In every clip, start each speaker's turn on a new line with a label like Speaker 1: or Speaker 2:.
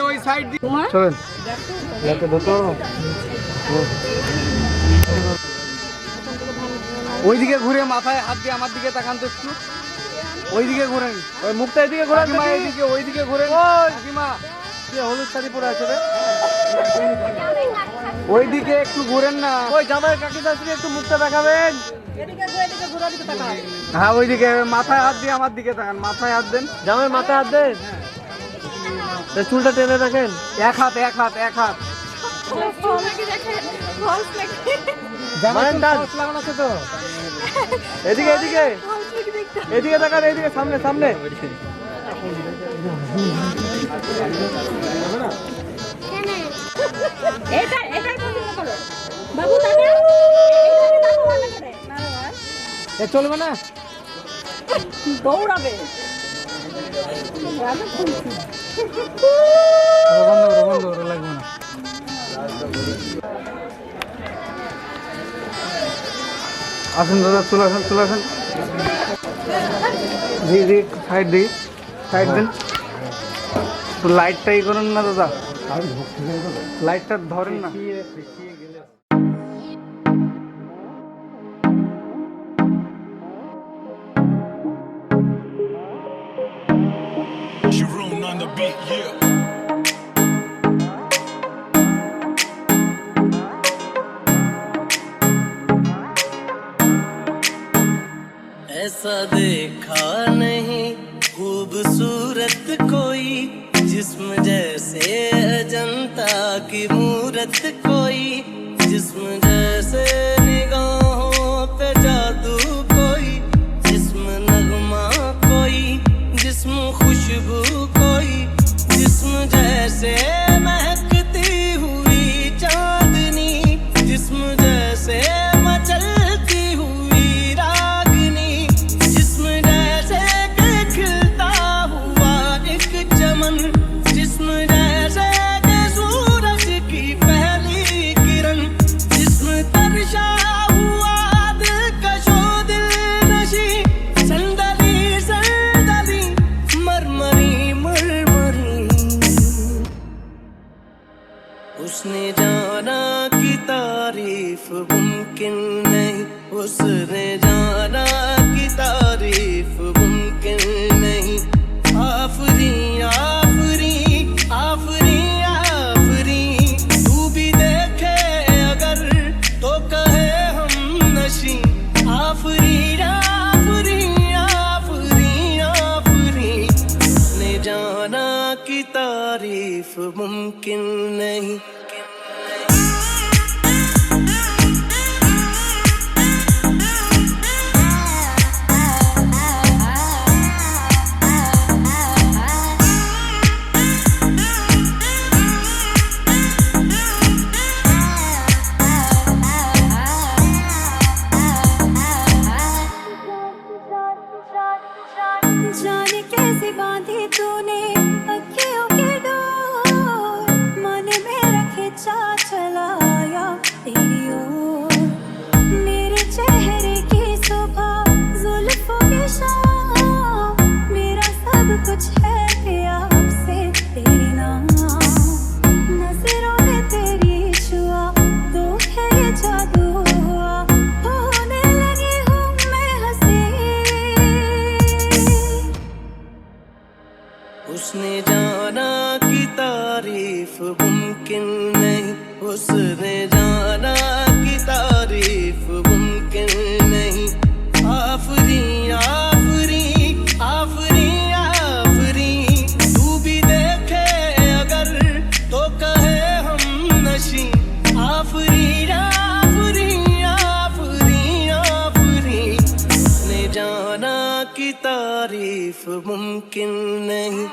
Speaker 1: ওই সাইড দিয়ে চলেন যাতে ধরতে পারবো। ওইদিকে ঘুরে মাথায় হাত দিয়ে আমার দিকে তাকান তো একটু, ওইদিকে ঘুরেন, ওই মুখটা এদিকে ঘোরান, এইদিকে ওইদিকে ঘুরেন। কাকিমা হলুদ শাড়ি পরে আছে রে, ওইদিকে একটু ঘুরেন না। ওই জামাই কাকি শাশুড়ি একটু মুখটা দেখাবেন। হ্যাঁ ওইদিকে মাথায় হাত দিয়ে আমার দিকে তাকান, মাথায় হাত দেন, জামাই মাথায় হাত দেন, চুলটা টেনে রাখেন, এক হাত এক হাত এক হাত। এদিকে এদিকে এদিকে তাকান, এদিকে সামনে সামনে। চলবে না, দৌড়াবে। বন্ধ লাগবে না। আসুন দাদা, চলে আসেন চলে আসেন। সাইড দিই, সাইড দেন। লাইটটাই করেন না দাদা, লাইটটা ধরেন না।
Speaker 2: ऐसा देखा नहीं खूबसूरत कोई, जिस्म जैसे अजंता की मूरत कोई, जिस्म जैसे निगाहों पे जादू कोई, जिस्म नगमा कोई, जिस्म खुशबू कोई, जिस्म जैसे महकती हुई चांदनी, जिस्म जैसे मचलती हुई उसने जाना कि तारीफ मुमकिन नहीं। आफरी आफरी आफरी आफरी, तू भी देखे अगर तो कहे हम नशी। आफरी आफरी आफरी आफरी, उसने जाना कि तारीफ मुमकिन नहीं।
Speaker 3: जाने कैसे बांधी तूने अखियों के डोर, मन मेरा खिंचा चलाया तेरी ओर। मेरे चेहरे की सुबह जुल्फों की शाम, मेरा सब कुछ है कि आपसे तेरे नाम। नजरों ने तेरी छुआ तो है ये जादू हुआ, होने लगी हूँ मैं हंसी।
Speaker 2: उसने जाना कि तारीफ मुमकिन नहीं। उसने जाना कि तारीफ मुमकिन नहीं। आफरी आफरी आफरी आफरी, तू भी देखे अगर तो कहे हम नशी। आफरी आफरी आफरी आफरी, उसने जाना कि तारीफ मुमकिन नहीं।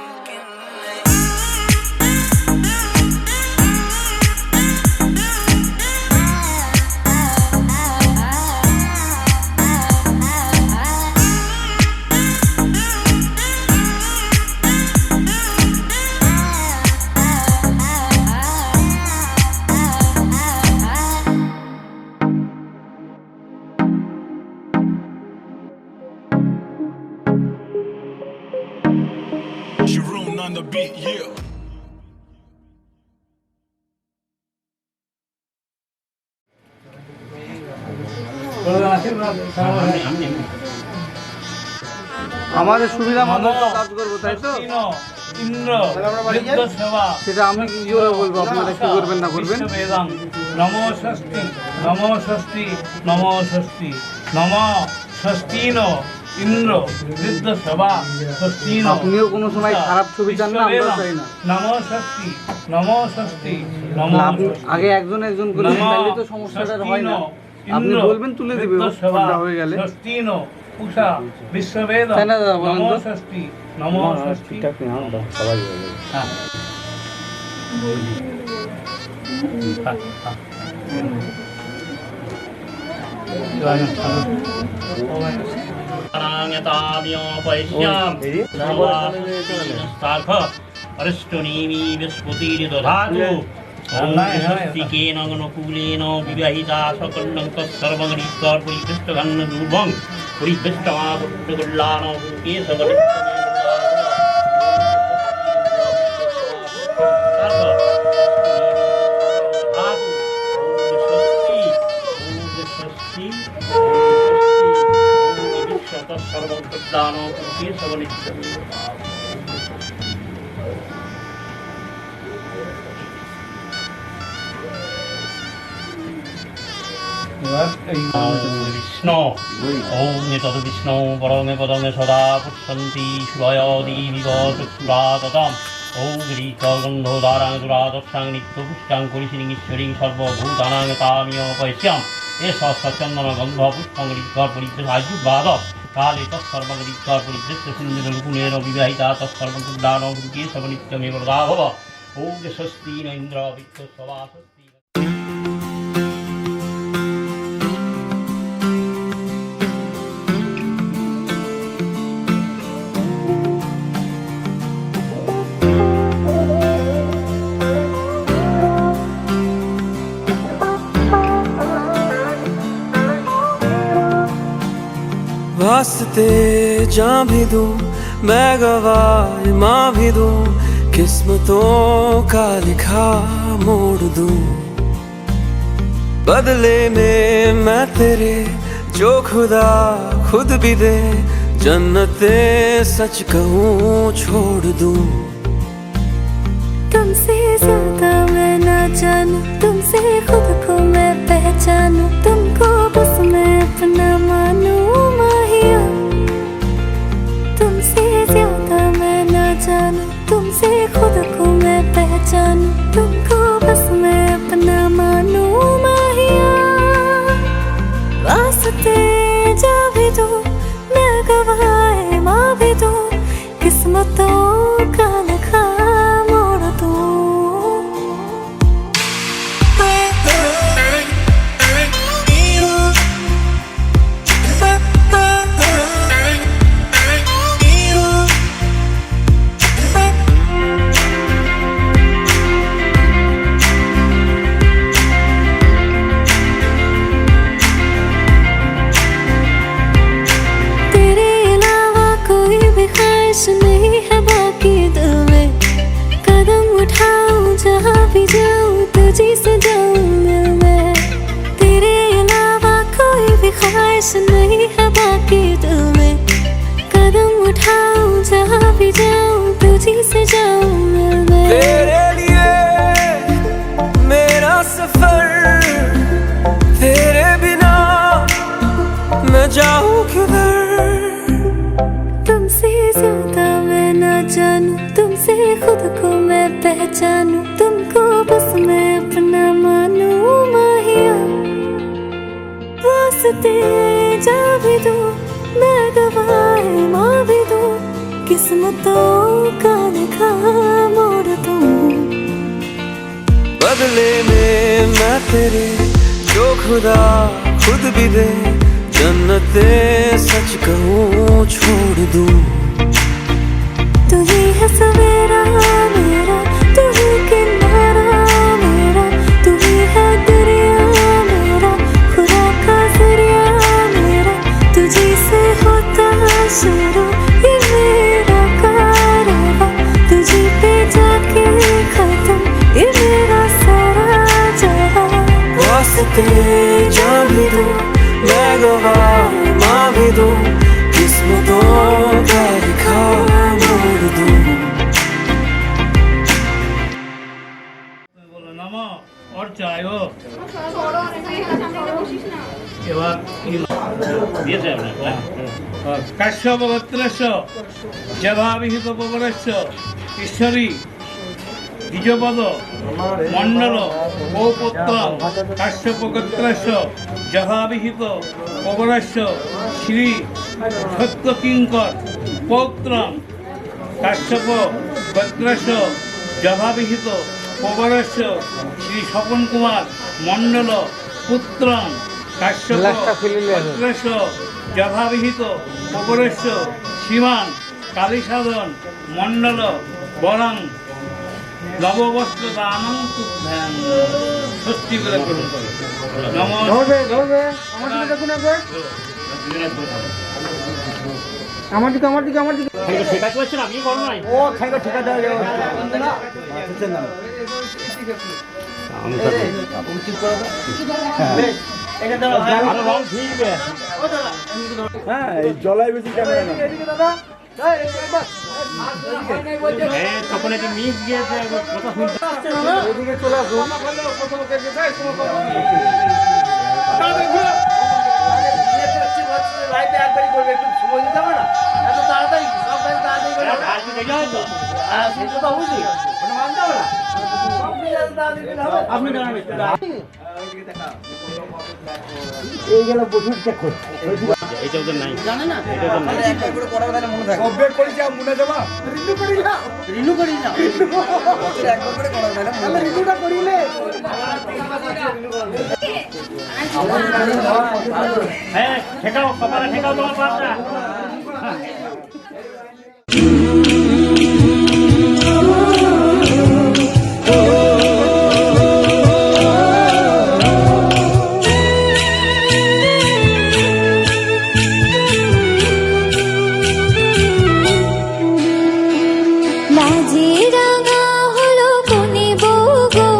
Speaker 4: Sharoon on the beat, yeah.
Speaker 1: আমাদের সুবিধা মতো কাজ করবো, তাই তো?
Speaker 5: ইন্দ্র বৃদ্ধ সেবা
Speaker 1: সেটা আমি কি করে বলবো আপনারা কি করবেন না করবেন?
Speaker 5: বেদাং নমো ষষ্ঠী নমো ষষ্ঠী নমো ষষ্ঠী নমো ষষ্ঠীন ইন্দ্র বৃদ্ধ সেবা ষষ্ঠীন।
Speaker 1: আপনিও কোনো সময় খারাপ ছবি চান না, আমরা চাই না।
Speaker 5: নমো ষষ্ঠী নমো ষষ্ঠী নমো
Speaker 1: আগে একজন একজন করে তাহলে তো সমস্যাটা হয় না। আপনি বলবেন তুলে দিবে, ওটা হয়ে গেলে
Speaker 5: ষষ্ঠীন উষা বিশ্ববেদ
Speaker 1: তাই না দাদা, বলেন
Speaker 5: নমো
Speaker 1: তো?
Speaker 5: ষষ্ঠী নমো ষষ্ঠী। হ্যাঁ अनुकूलेन विवाहिता सकर्णं तत्सर्वं रीत्वा परिपृष्टघन्न दूर्वं परिपृष्टमापुट्टगुल्लानो सर्वं प्रदानो केशवनित्यं। विष्णु ओम नितद विष्णु परमे पदमे सदा पुष्पन्ति शिवायादिविव चक्षुराततम् ओम ग्रीकगन्धोदारां दुरादक्षां नित्यपुष्टां कुरिशिनीश्वरीं सर्वभूतानां तामियोपश्याम् एषा सचन्दन गन्ध पुष्पं ग्रीका परिप्रसायुर्वाद काले तत्सर्वग्रीका परिदृश्य सिन्धुलकुलेन विवाहिता तत्सर्वकुड्डानो केशवनित्यमेव वरदा भव ओम स्वस्ति न इन्द्र वित्तस्ववा स्वस्ति।
Speaker 6: वास्ते जां भी दूं मैं गवाह माँ भी दूं, किस्मतों का लिखा मोड़ दूं। बदले में मैं तेरे जो खुदा खुद भी दे, जन्नते सच कहूँ छोड़ दूँ।
Speaker 3: तुमसे ज्यादा मैं ना जानूं, तुमसे खुद को मैं पहचानूं, तुमको बस मैं अपना मानूं माहिया। तुमसे ज्यादा मैं ना जानूं, तुमसे खुद को मैं पहचानूं, तुमको बस मैं अपना मानूं माहिया। वास्ते जा भी दो, मैं गवाए माँ भी दो, किस्मतों का लिखा मोड़ दो। तेरे अलावा कोई भी ख्वाहिश नहीं है बाकी दिल में, कदम उठाऊं जहाँ भी जाऊं तुझी से जाऊं मिल मैं। तेरे अलावा कोई भी ख्वाहिश नहीं है बाकी दिल में, कदम उठाऊं जहाँ भी जाऊं तुझी से जाऊं मिल मैं।
Speaker 6: तेरे लिए मेरा सफर, तेरे बिना मैं जाऊँ किधर।
Speaker 3: तुमसे ज्यादा मैं ना जानूं, तुमसे खुद को मैं पहचानूं, तुमको बस मैं अपना मानूं माहिया। वास्ते जा भी दो, मैं गवाए माँ भी दो, किस्मतों का लिखा मोड़ दूं।
Speaker 6: बदले में मैं तेरे, जो खुदा खुद भी दे, जन्नते सच कहूँ छोड़ दूँ।
Speaker 3: तू ही है सवेरा मेरा, तू ही किनारा मेरा, तू ही है दरिया मेरा, खुदा का जरिया मेरा। तुझी से होता शुरू ये मेरा कारवां, तुझी पे जाके खत्म ये मेरा सारा जहां।
Speaker 6: वास्ते जा भी दो, मैं गवाह माँ भी दो, किस्मतों का लिखा मोड़ दूँ।
Speaker 5: বলো নম অর্চায় এবার দিয়েছে আপনার কাশ্যপ গোত্রস্য জভাবিহিত পবনস্য ঈশ্বরী দ্বিজপদ মণ্ডল গৌপুত্রং কাশ্যপ গোত্রস্য জভাবিহিত পবনস্য শ্রী সত্যকিঙ্কর পৌত্রং কাশ্যপ গোত্রস্য জভাবিহিত পবনস্য শ্রী স্বপন কুমার মণ্ডল পুত্রং কাশ্যপ গোত্রস্য জভাবিহিত পবনস্য শ্রীমান কালীসাধন মণ্ডল বরং নববস্ত্র দানং তুভ্যাং। ষষ্ঠী করে গ্রহণ করো।
Speaker 1: ধরবে ধরবে আমার দিকে দেখুন একবার, আমার দিকে আমার দিকে আমার দিকে।
Speaker 5: সেটা করছেন আপনি করো নাই
Speaker 1: ও খাইগো ঠিকা দেওয়া যাবে না বুঝছেন না।
Speaker 5: আরো রং ফিরবে।
Speaker 1: হ্যাঁ এই জলাই বেশি ক্যামেরা না। এদিকে দাদা, এই একবার
Speaker 5: তখন এটি মিস গিয়েছে একবার কথা শুনতে।
Speaker 1: এদিকে চলে আসুন। লাইটে একবারই করবে, একটু সময় দিতে হবে না, এত তাড়াতাড়ি সব কাজ তাড়াতাড়ি করে
Speaker 5: আর কি দেখে হয়তো
Speaker 1: সেটা তো বুঝি ওটা মানতে হবে না, সব কিছু এত তাড়াতাড়ি করলে হবে। আপনি দাঁড়ান এই গেল প্রচুর চেক করছে
Speaker 5: এইটা ওদের নাই
Speaker 1: জানে না, একটা করে পড়াবে তাহলে মনে থাকে। অভ্যাস করি যা মনে দেবা, রিনু করি না, রিনু করি না, একবার করে পড়াবে তাহলে রিনুটা করিলে।
Speaker 5: হ্যাঁ ঠেকাও, কপালে ঠেকাও তোমার পাটা।
Speaker 3: বাজি রাঙা হলো কোনে বউ গো,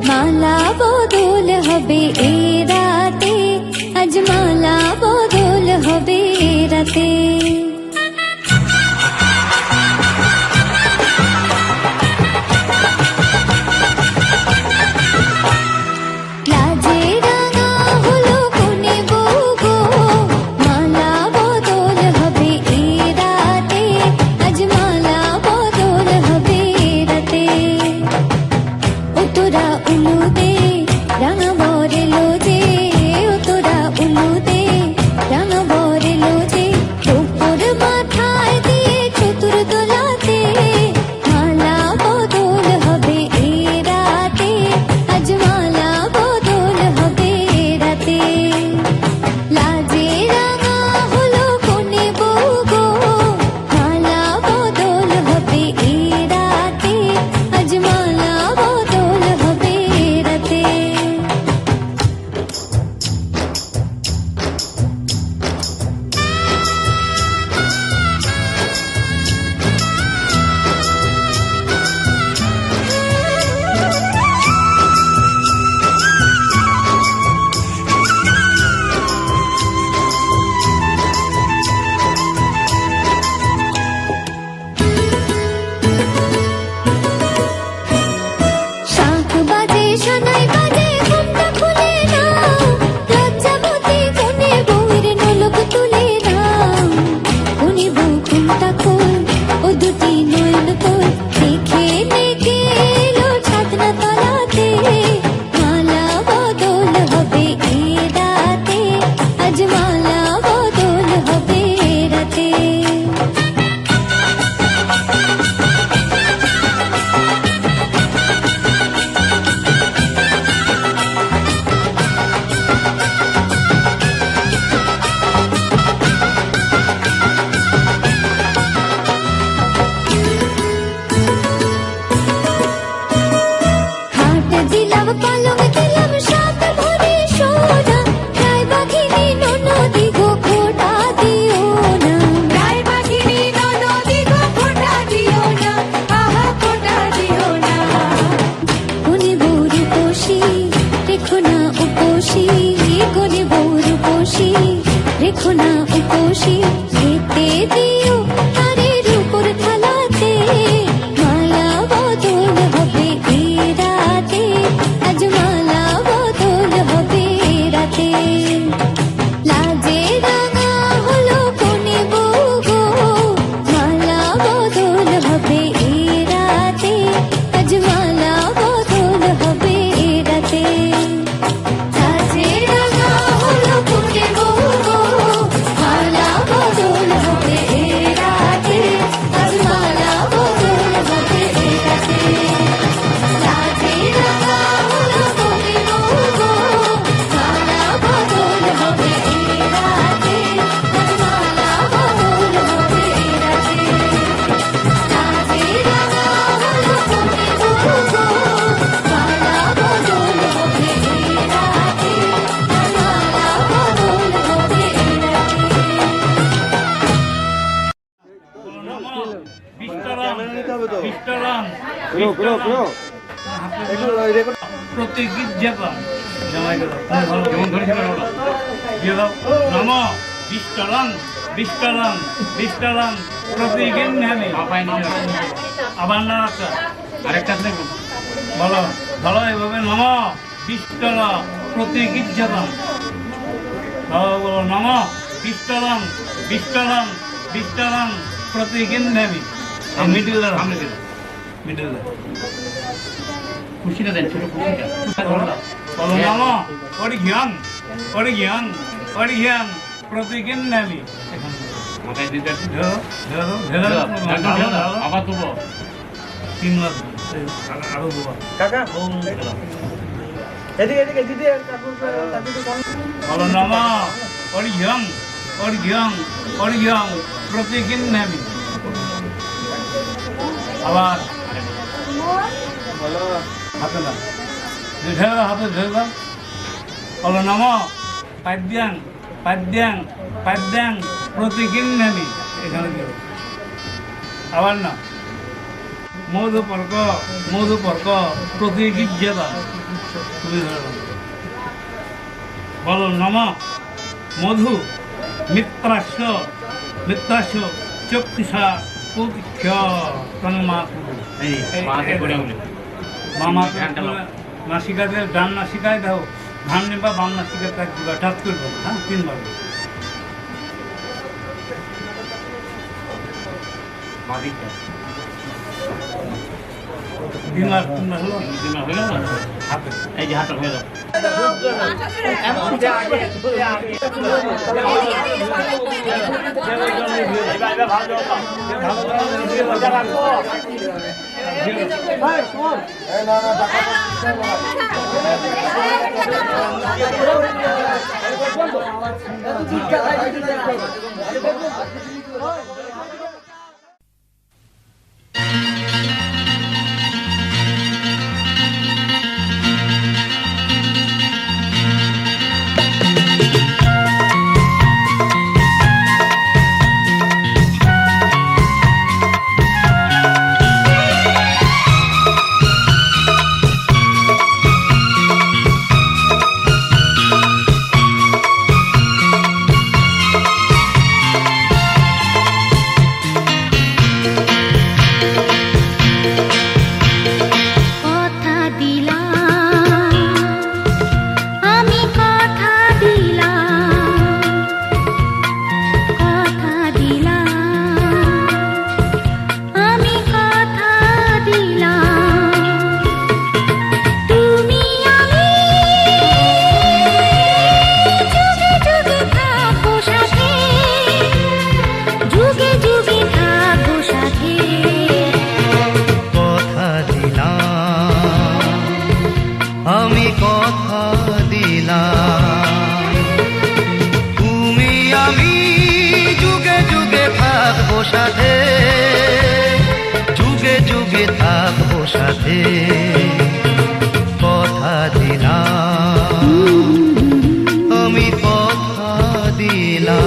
Speaker 3: মালা বদল হবে এ রাতে, আজ মালা রাতে লাজে রাঙা হলো কোনে বউ গো মালা বদল হবে এই রাতে আজ মালা বদল হবে রাতে ও তোরা উলু দে রাঙা বরে লোজে ও তোরা উলু দে রাঙা বরে লোজে উপর মাথায় দিয়ে চতুর দোলাতে মালা বদল হবে এই রাতে আজ মালা বদল হবে রাতে লাজে রাঙা হলো কোনে বউ গো মালা বদল হবে এই রাতে আজ মালা বদল হবে রাতে শাঁখ বাজে সানাই বাজে ঘুমটা খুলে নাও লজ্জাবতী কোনে বউয়ের নলক তুলে নাও কোনে বউ ঘুমটা খোল ও দুটি নয়ন খোল দেখে নেকে এলো ছাদনা তলাতে মালা বদল হবে এই রাতে আজ মালা বদল হবে রাতে খাট দিলাম পালং দিলাম সাত ভরে সোনা গায়ে বাঘিনী ননদি গো খোটা দিও না গায়ে বাঘিনী ননদি গো খোটা দিও না আহা খোটা দিও না কোনে বউর উপসী রেখো না উপসী কোনে বউর উপসী রেখো না উপসী খেতে দিও তারের উপর থালাতে মালা বদল হবে এই রাতে আজ মালা বদল হবে রাতে লাজে রাঙা হলো কোনে বউ গো মালা বদল হবে এই রাতে আজ মালা বদল হবে রাতে লাজে রাঙা হলো কোনে বউ গো মালা বদল হবে এই রাতে আজ মালা বদল হবে এই রাতে লাজে রাঙা হলো কোনে বউ গো মালা বদল হবে এই রাতে আজ মালা বদল হবে এই রাতে লাজে রাঙা হলো কোনে বউ গো মালা বদল হবে এই রাতে আজ মালা বদল হবে এই রাতে
Speaker 5: বিষ্টরাম প্রতীকী জপম জামাই গেল যেমন ধরেছিলেন ওরা দিয়ে দাও নম বিষ্টরাম বিষ্টরাম বিষ্টরাম প্রতীকী নামে আবার না একটা আরেকটা দেখুন বলো বলো এভাবে নম বিষ্টর প্রতীকী জপম বলো নম বিষ্টরাম বিষ্টরাম বিষ্টরাম প্রতীকী নামে মিডিল মিডিল খুশিটা দেন ছোট খুশিটা বলো নম অরিঘ্যাং অরিঘ্যাং অরিঘ্যাং প্রতীকী নামে মাথায় দিতে আবার দেবো 3 মাস আরো দেবো
Speaker 1: কাকা
Speaker 5: ওম
Speaker 1: এদিকে দিদি
Speaker 5: বলো নম অরিঘ্যাং অরিঘ্যাং অরিঘ্যাং প্রতীকী নামে আবার হাতে না ঢেলে হাতে ঢেলে বলো নম পাদ্যাং পাদ্যাং পাদ্যাং প্রতীকী নামে এখানে দিও আবার না মধুপর্ক প্রতীকী জেলা তুমি ধরো বলো নম মধু মিত্রাস্য মিথ্যাস চক্ষুষা প্রতীক্ষা তন্মা
Speaker 4: এই মাকে করে বলে
Speaker 5: মামা নাসিকাতে ডান নাসিকায় দাও ধান নিবা বাম নাসিকায় তাক দিবা টাচ করবো হ্যাঁ 3 বার
Speaker 4: মাদিকটা
Speaker 5: 3 বার হলো
Speaker 4: দিমা হইল না
Speaker 5: হাতে
Speaker 4: এই যে হাতটা হয়ে গেল
Speaker 3: কথা দিলাম আমি কথা দিলাম কথা দিলাম আমি কথা দিলাম তুমি আমি যুগে যুগে থাকবো সাথে যুগে যুগে থাকবো সাথে
Speaker 2: কথা দিলাম আমি কথা দিলাম তুমি আমি যুগে যুগে থাকবো সাথে যুগে যুগে থাকবো সাথে কথা দিলাম আমি কথা দিলাম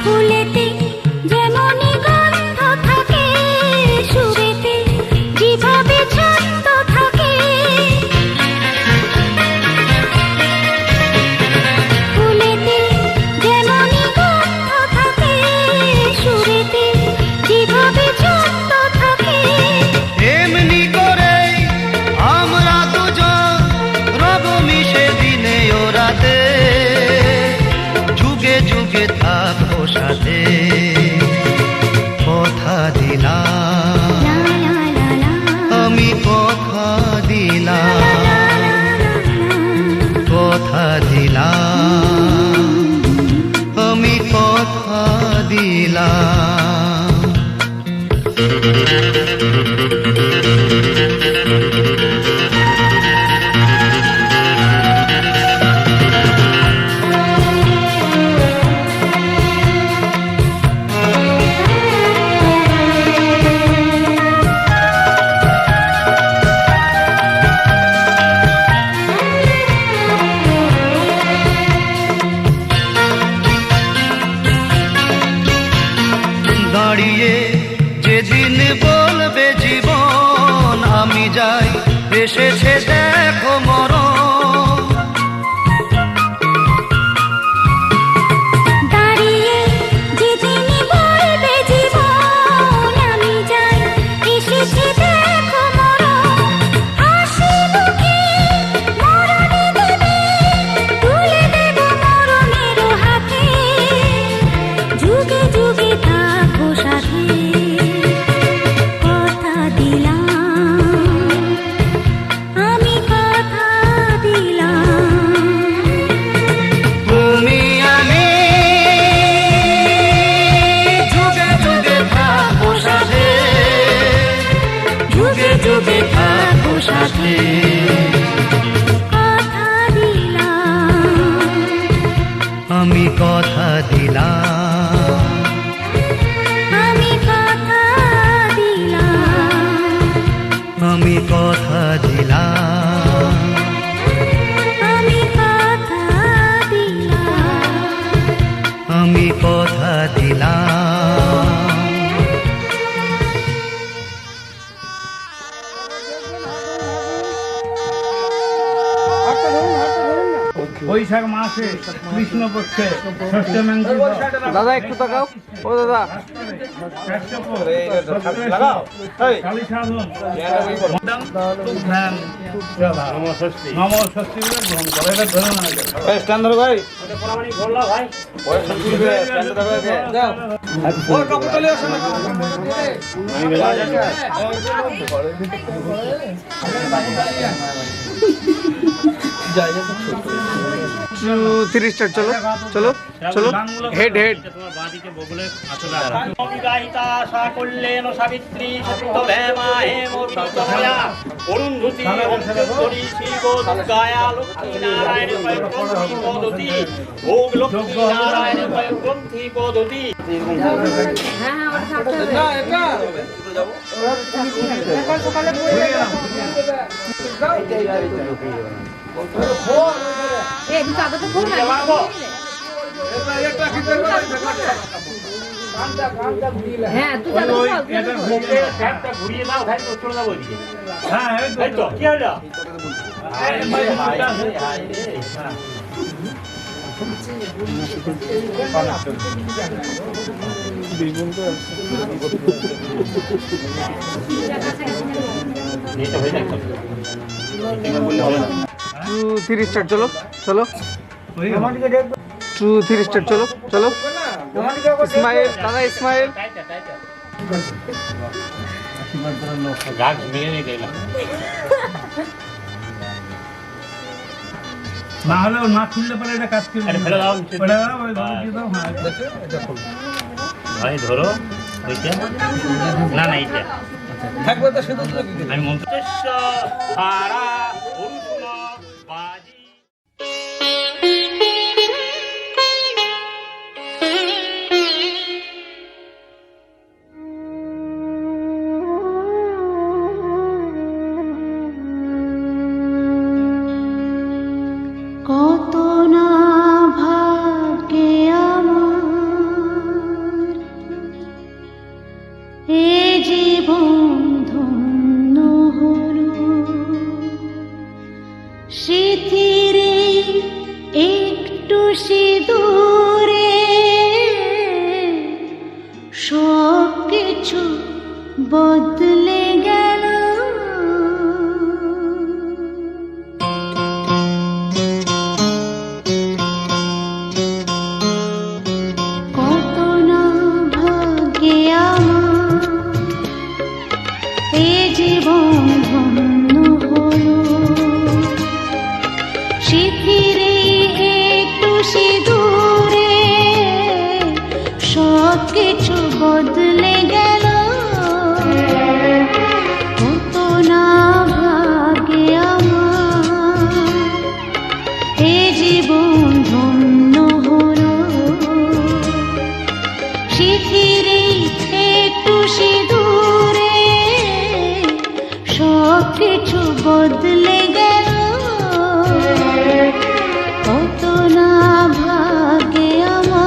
Speaker 3: ফুলেতে যেমনই গন্ধ থাকে সুরেতে যেভাবে ছন্দ থাকে ফুলেতে যেমনই গন্ধ থাকে সুরেতে যেভাবে ছন্দ থাকে
Speaker 2: এমনি করে আমরা দুজন রব মিশে দিনে ও রাতে যুগে যুগে থাকবো সাথে কথা দিলাম
Speaker 3: লা লা লা লা
Speaker 2: আমি কথা দিলাম কথা দিলাম আমি কথা দিলাম দাঁড়িয়ে যেদিন বলবে জীবন আমি যাই এসেছে দেখো মরণ
Speaker 3: দাঁড়িয়ে যেদিনই বলবে জীবন আমি যাই এসেছে দেখো মরণ হাসি মুখে মরণে দেবে তুলে দেব মরণের হাতে যুগে যুগে থাকবো সাথে কথা দিলাম আমি কথা দিলাম
Speaker 2: তুমি আমি যুগে যুগে থাকবো সাথে যুগে যুগে থাকবো সাথে
Speaker 3: কথা দিলাম
Speaker 2: আমি কথা দিলাম দিলাম।
Speaker 5: বৈশাখ মাসে কৃষ্ণপক্ষে ষষ্ঠমী
Speaker 1: দাদা একটু তাকাও, ও দাদা
Speaker 5: নমষষ্ঠী বলে গ্রহণ করে, এটা ধরে না
Speaker 1: টু থ্রি স্টার। চলো চলো চলো, হেড হেড।
Speaker 4: তোমার বাঁদিকে বগলের আসলে
Speaker 7: বিবাহিতা সাকল্যেন সাবিত্রী সত্যভেমা হেমবিতময়া অরুন্ধতী অন্তরি শিব দুর্গায়া লক্ষ্মী নারায়ণ গ্রন্থি পদতি ভোগ লক্ষ্মী নারায়ণ গ্রন্থি পদতি।
Speaker 5: হ্যাঁ
Speaker 7: ঘুরিয়ে দাও ভাই, তো চলে যাবো ওইদিকে।
Speaker 5: হ্যাঁ
Speaker 7: এই তো কি হলো?
Speaker 1: Two three star. চলো চলো, টু থ্রি স্টার। চলো চলো, ইসমাইল দাদা, ইসমাইল।
Speaker 4: গাছ ভেঙে নিয়ে গেলাম।
Speaker 5: না হলে না খুললে পরে এটা কাজ করবে।
Speaker 4: আরে ফেলে দাও।
Speaker 5: ফেলে দাও, ওই ধরে দিয়ে দাও। হ্যাঁ
Speaker 4: ভাই ধরো ওইটা, না না এইটা আমি মন্ত্র
Speaker 7: হারা অরুণ বাজি।
Speaker 3: কত না ভাগ্যে আমার এ জীবন ধন্য হলো, স্মৃতিরে একটু সিঁদুরে সব কিছু বদলে গেল। কত না ভাগ্যে আমার এ জীবন ধন্য হলো, স্মৃতিরে একটু সিঁদুরে সব কিছু বদলে গেল। কত না ভাগ্যে আমার এ জীবন ধন্য হলো, স্মৃতিরে একটু সিঁদুরে সব কিছু বদলে গেল। কত না ভাগ্যে আমার।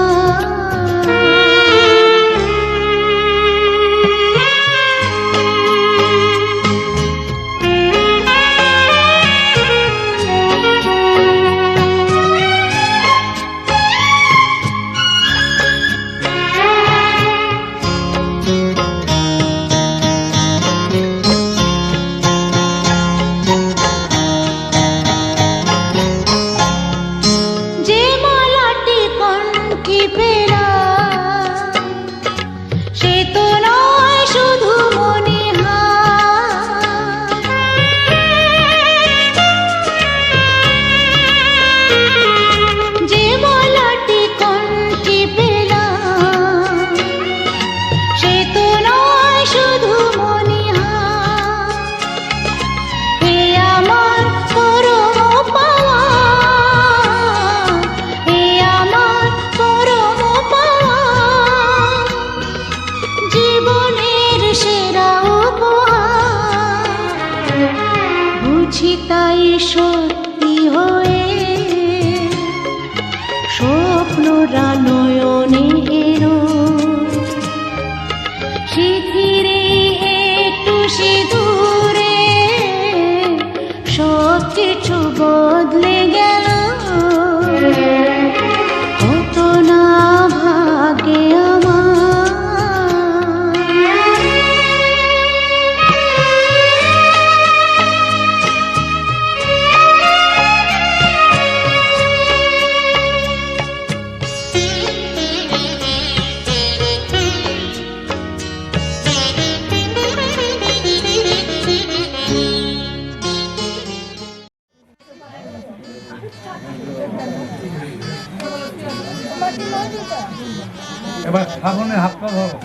Speaker 5: এবার শ্রাবণে হাত পা ধরো।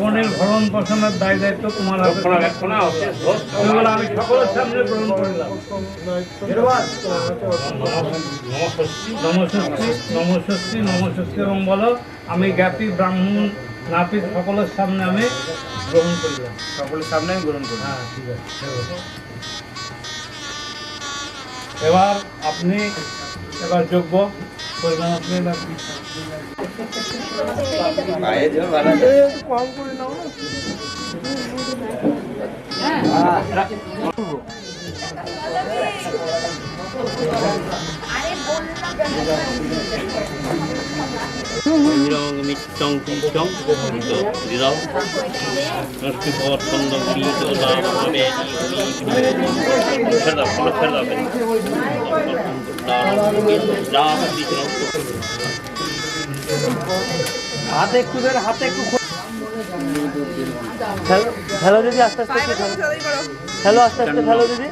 Speaker 5: মনের ভরণ পোষণের দায় দায়িত্ব তোমার হাতে। ওইগুলো আমি সকলের সামনে গ্রহণ করিলাম। নমস্বস্তি নমস্বস্তি এবং বলো আমি জ্ঞাতি ব্রাহ্মণ নাপিত সকলের সামনে আমি গ্রহণ করিলাম।
Speaker 1: সকলের সামনে আমি গ্রহণ করি।
Speaker 5: হ্যাঁ ঠিক আছে। এবার আপনি এবার যোগ্য করবেন। আপনি
Speaker 7: মিত্তং কুঞ্চং দিদাও নষ্টি পথ ছন্দ গীত লাভ হবে ছেড়ে দাও ফলো ছেড়ে দাও
Speaker 1: হাতে একটু দেন, হাতে একটু খেলো দিদি, আস্তে আস্তে খেলো, আস্তে আস্তে খেলো দিদি।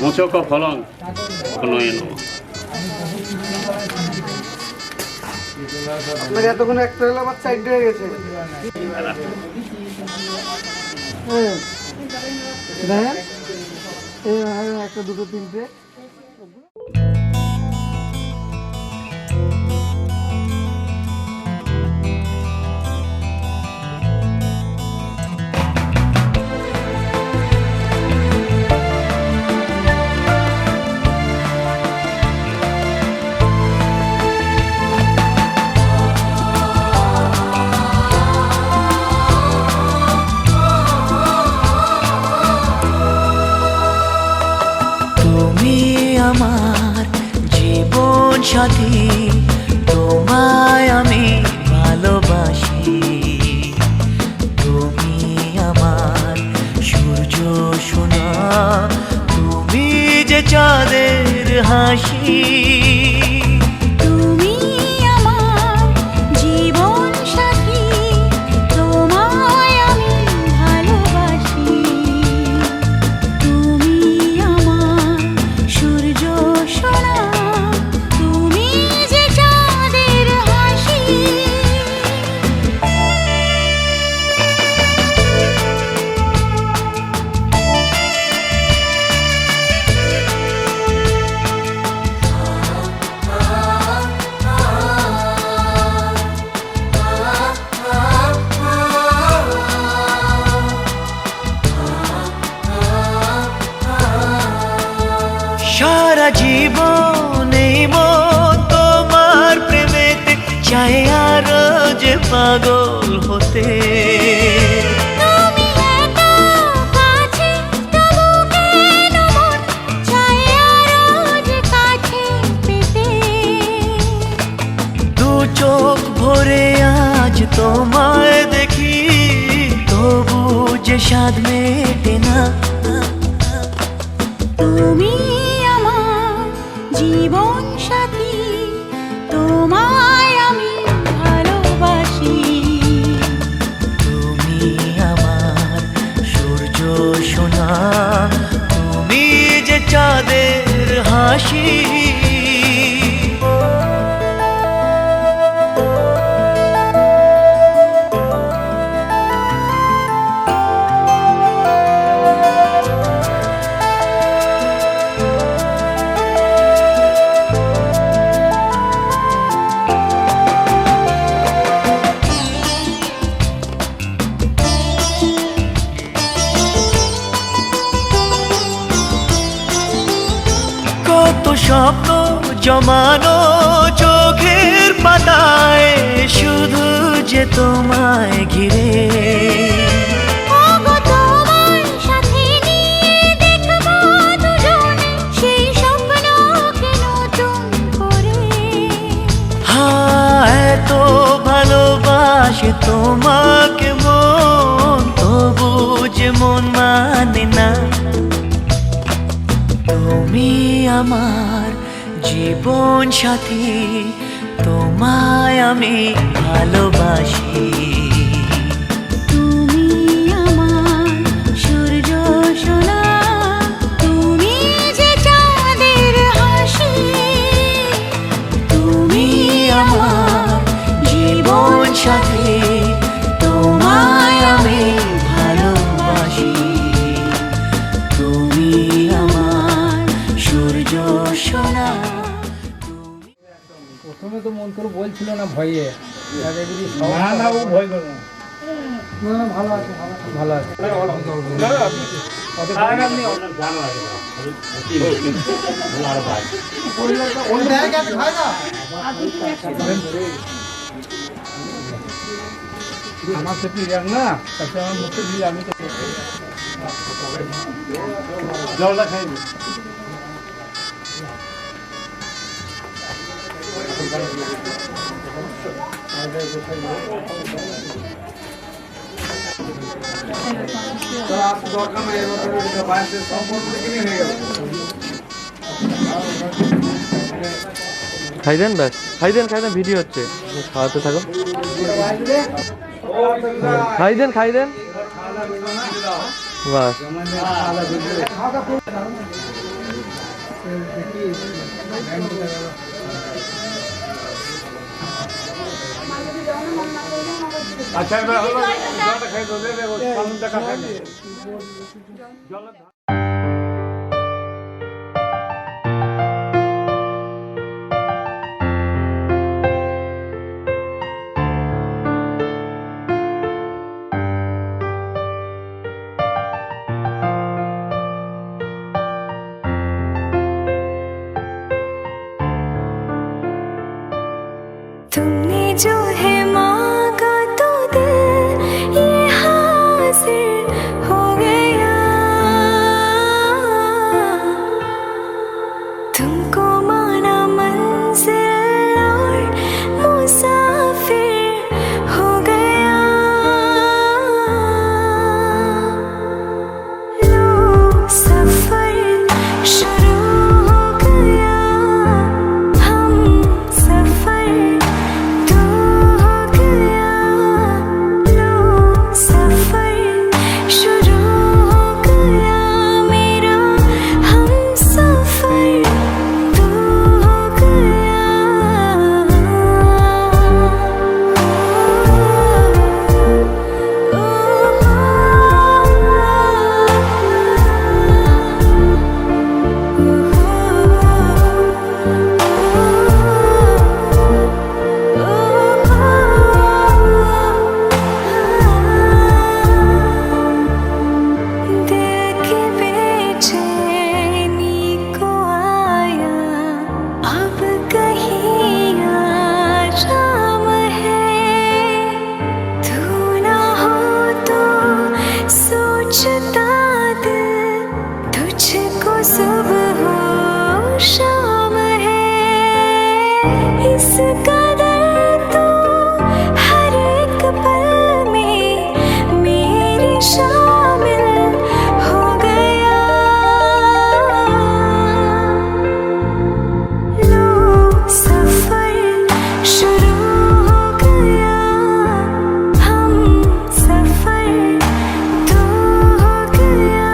Speaker 7: মোচক ফলং ফলয় নম।
Speaker 1: আপনার এতক্ষণ একটা হলো আমার সাইড হয়ে গেছে। দেখেন একটা দুটো তিনটে।
Speaker 6: আমার জীবন সাথী, তোমায় আমি ভালোবাসি। তুমি আমার সূর্য সোনা, তুমি যে চাঁদের হাসি।
Speaker 3: তুমি আমার জীবন সাথী, তোমায় আমি ভালোবাসি। তুমি আমার সূর্য সোনা, তুমি যে চাঁদের হাসি।
Speaker 6: সারা জীবন এই মন তোমার প্রেমেতে চাই আরো যে পাগল হতে।
Speaker 3: তুমি এত কাছে, তবু কেন মন চায় আরো যে কাছে পেতে।
Speaker 6: দু চোখ ভরে আজ তোমায় দেখি, তবু যে স্বাদ মেটে না।
Speaker 3: তুমি আমার জীবন সাথী, তোমায় আমি ভালোবাসি।
Speaker 6: তুমি আমার সূর্য সোনা, তুমি যে চাঁদের হাসি। কত স্বপ্ন জমানো চোখের পাতায়, শুধু যে তোমায় ঘিরে।
Speaker 3: ওগো তোমার সাথে নিয়ে দেখবো দুজনে সেই স্বপ্নকে নতুন করে।
Speaker 6: এত ভালোবাসে তোমাকে মন, তবু যে মন মানে না। তুমি আমার জীবন সাথী, তোমায় আমি ভালোবাসি।
Speaker 3: তুমি আমার সূর্য সোনা, তুমি যে চাঁদের হাসি।
Speaker 6: তুমি আমার
Speaker 1: মন করে বলছিল না ভয়ে
Speaker 5: না না ও ভয় করে না
Speaker 1: ভালো আছে ভালো আছে
Speaker 5: আমার সেটি রাখ না তাতে আমার মুখে দিলে আমি তো জলটা খাই নি
Speaker 1: দরকার নেই বাইরের সম্পর্ক কিনে হয়ে গেল
Speaker 8: খাই দেন ব্যাস খাই দেন ভিডিও হচ্ছে খাওয়াতে থাকো খাই দেন বাস
Speaker 5: আচ্ছা এবার হলো জলটা খাই তো দে কানুনটা খাই জল
Speaker 3: तुमने जो है मांगा तो दिल ये हासिल हो गया तुमको माना मंजिल और मुसाफिर हो गया लो सफर शुरू हो गया हम सफर तुझको सुबह हो शाम है इस कदर तो हर एक पल में मेरी शामिल हो गया लो सफर शुरू हो गया हम सफर तो हो गया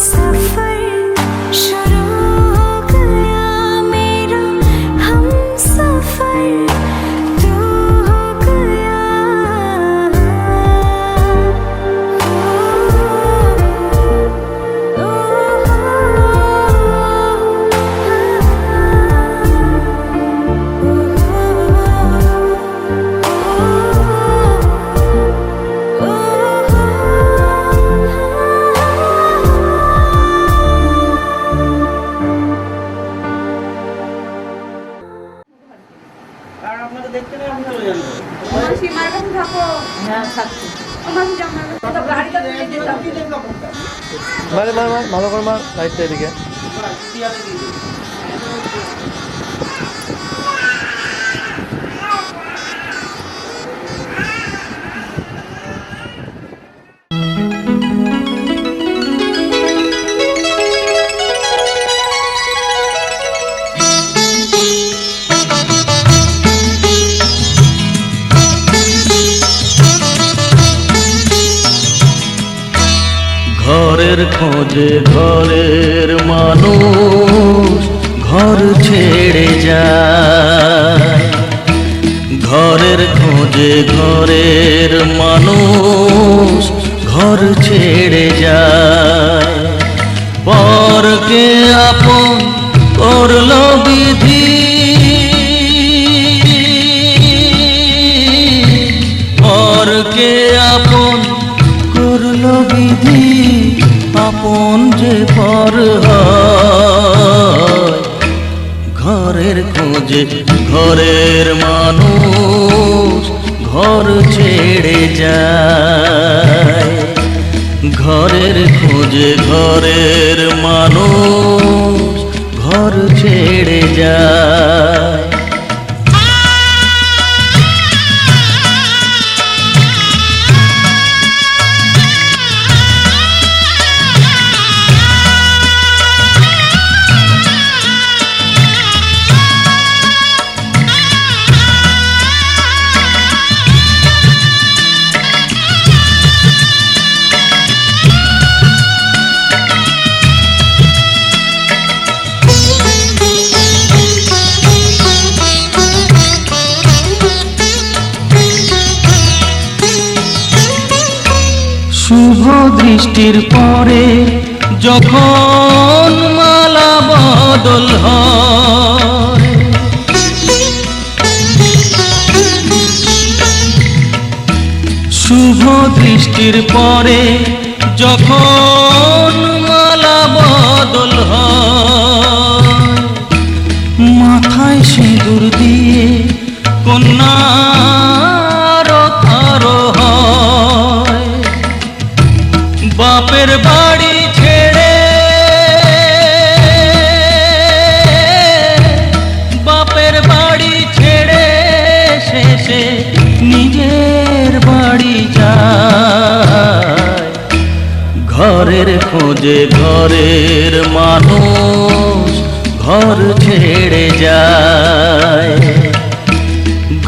Speaker 3: सफर शुरू हो गया मेरा हम सफर तो हो गया
Speaker 8: মারে ভালো করে মার লাইটটা এদিকে
Speaker 2: ঘরের খোঁজে ঘরের মানুষ ঘর ছেড়ে যায় ঘরের খোঁজে ঘরের মানুষ ঘর ছেড়ে যায় পরকে আপন করলো বিধি আপন যে পর হয়, ঘরের খোঁজে ঘরের মানুষ ঘর ছেড়ে যায়, ঘরের খোঁজে ঘরের মানুষ ঘর ছেড়ে যায়। শুভ দৃষ্টির পরে যখন মালা বদল হয়, শুভ দৃষ্টির পরে যখন মালা বদল হয়, মাথায় সিঁদুর দিয়ে কন্যার আরো হয়, বাপের বাড়ি ছেড়ে বাপের বাড়ি ছেড়ে শেষে নিজের বাড়ি যায়, ঘরের খোঁজে ঘরের মানুষ ঘর ছেড়ে যায়,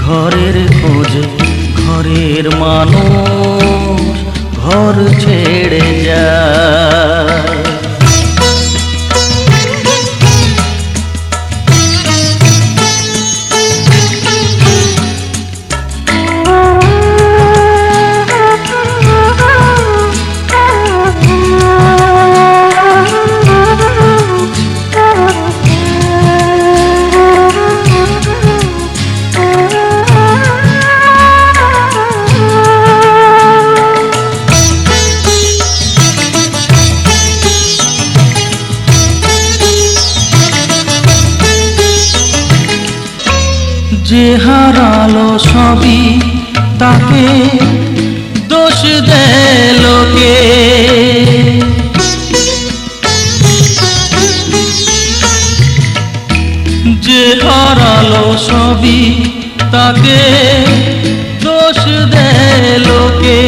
Speaker 2: ঘরের খোঁজে ঘরের মানুষ ঘর ছেড়ে যায়। যে হারালো সবই তাকে দোষ দেয় লোকে, যে হারালো সবই তাকে দোষ দেয় লোকে,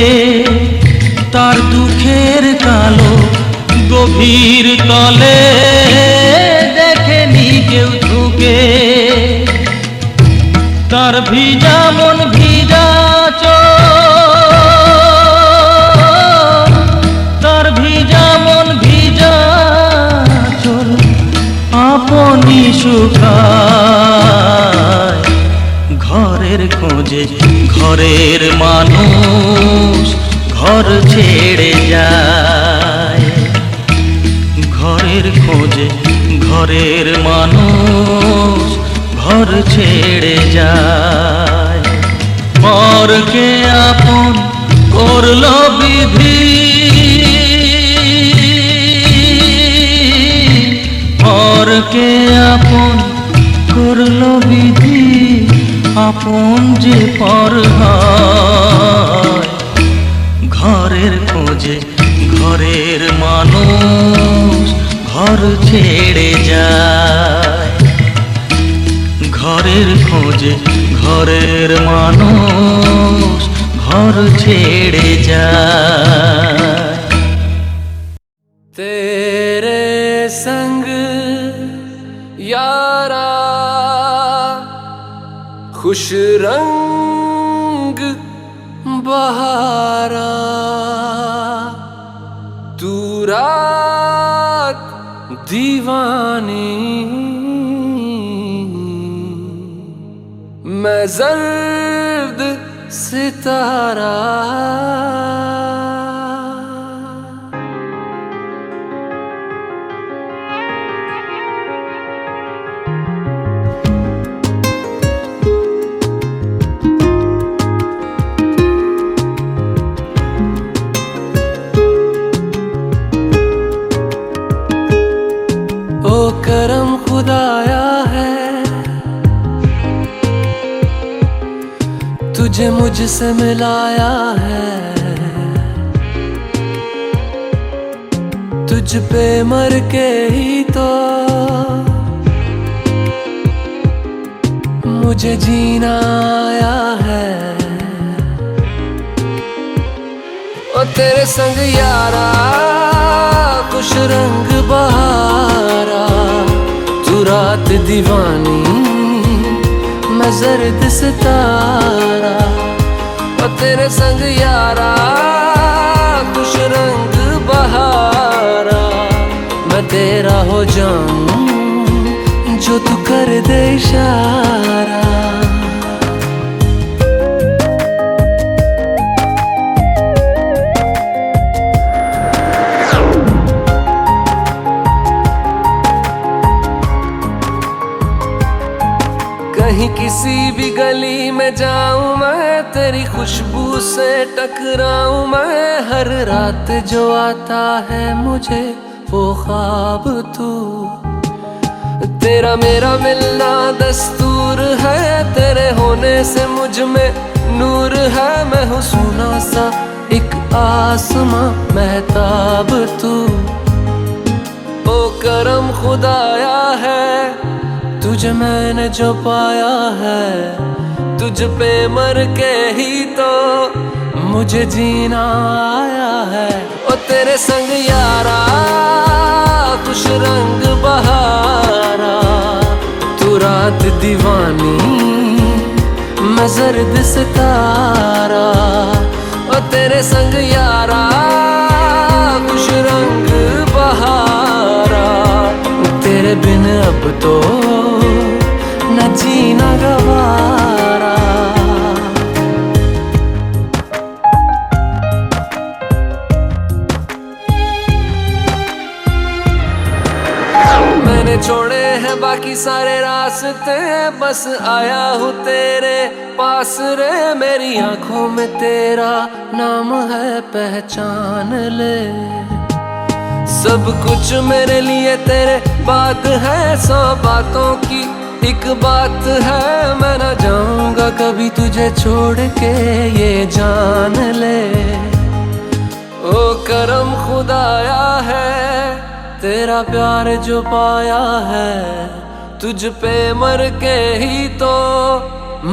Speaker 2: তার দুঃখের কালো গভীর তলে দেখেনি কেউ ঝুঁকে, তার ভিজা মন ভিজা চোখ, তার ভিজা মন ভিজা চোখ আপনি শুকায়, ঘরের খোঁজে ঘরের মানুষ ঘর ছেড়ে যায়, ঘরের খোঁজে ঘরের মানুষ ঘর ছেড়ে যায়, পরকে আপন করলো বিধি, পরকে আপন করলো বিধি, আপন যে পর হয়, ঘরের খোঁজে ঘরের মানুষ ঘর ছেড়ে যায়, ঘরের খোঁজে ঘরের মানুষ ঘর ছেড়ে যায়।
Speaker 6: तेरे संग यारा खुश रंग बहारा, तू रात दीवानी मैं जर्द सितारा, तुझे मुझसे मिलाया है, तुझ पे मर के ही तो मुझे जीना आया है। ओ तेरे संग यारा कुछ रंग बहारा, तू रात दीवानी मैं जर्द सितारा। ओ तेरे संग यारा कुछ रंग बहारा, मैं तेरा हो जाऊं जो तू कर दे इशारा। कहीं किसी भी गली में जाऊं मैं, तेरी खुशबू से टकराऊं मैं। हर रात जो आता है मुझे वो ख्वाब तू, तेरा मेरा मिलना दस्तूर है। तेरे होने से मुझ में नूर है, मैं हूँ सोना सा एक आसमां महताब तू। ओ करम खुदाया है तुझे मैंने जो पाया है, तुझ पे मर के ही तो मुझे जीना आया है। ओ तेरे संग यारा कुछ रंग बहारा, तू रात दीवानी मैं जर्द सितारा। ओ तेरे संग यारा कुछ रंग बहारा, तेरे बिन अब तो न जीना गवारा। मैंने छोड़े हैं बाकी सारे रास्ते, बस आया हूँ तेरे पास रे। मेरी आंखों में तेरा नाम है पहचान ले, सब कुछ मेरे लिए तेरे बात है। 100 बातों की एक बात है, मैं ना जाऊंगा कभी तुझे छोड़ के ये जान ले। ओ करम खुदाया है तेरा प्यार जो पाया है, तुझ पे मर के ही तो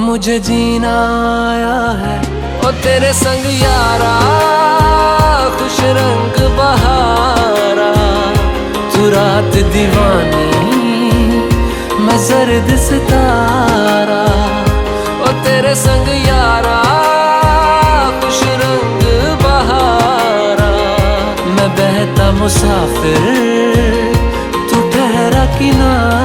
Speaker 6: मुझे जीना आया है। ओ तेरे संग यारा खुश रंग बहारा, तू रात दीवानी मैं जर्द सितारा। ओ तेरे संग यारा खुश रंग बहारा, मैं बहता मुसाफिर तू ठहरा किनारा।